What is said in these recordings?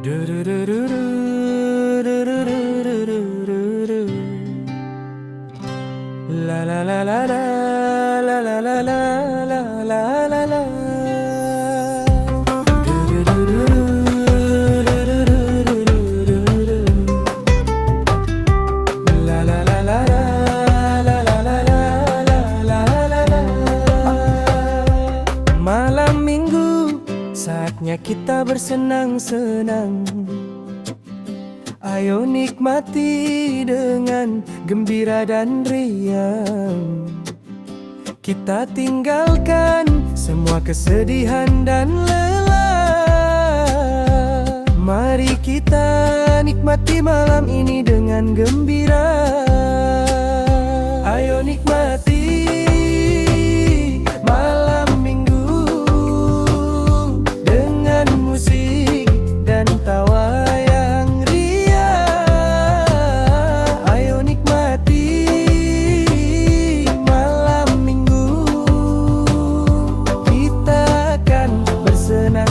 La la la la la la la la la la la la. La la la la la la la la la la. Malam minggu, saatnya kita bersenang-senang. Ayo nikmati dengan gembira dan riang. Kita tinggalkan semua kesedihan dan lelah. Mari kita nikmati malam ini dengan gembira. Ayo nikmati malam minggu dengan musik dan tawa.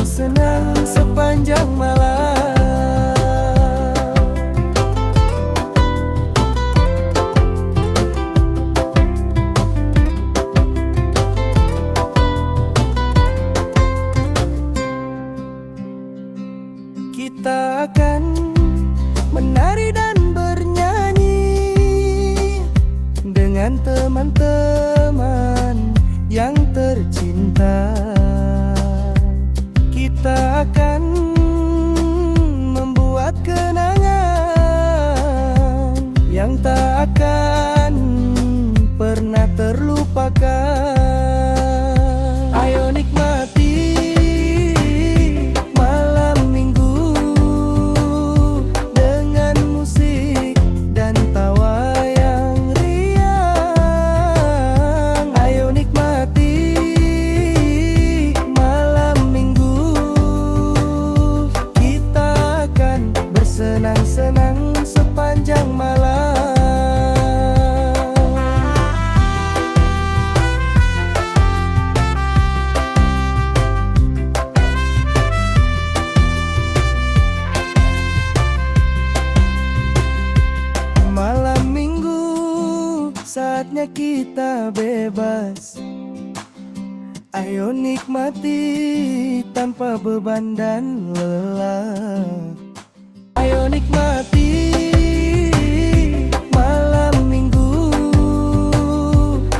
Senang sepanjang malam. Kita akan menari dan bernyanyi dengan teman-teman yang tercinta. Kita akan membuat kenangan yang tak akan pernah terlupakan. Ayo nikmati malam minggu dengan musik dan tawa yang riang. Ayo nikmati senang-senang sepanjang malam. Malam minggu, saatnya kita bebas. Ayo nikmati tanpa beban dan lelah. Ayo nikmati malam minggu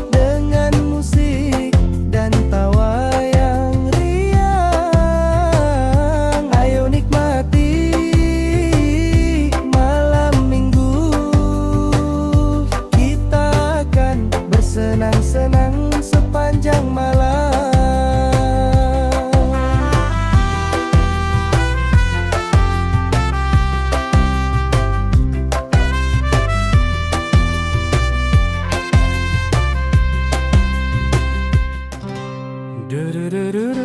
dengan musik dan tawa yang riang. Ayo nikmati malam minggu, kita akan bersenang-senang sepanjang malam. Do do do do do.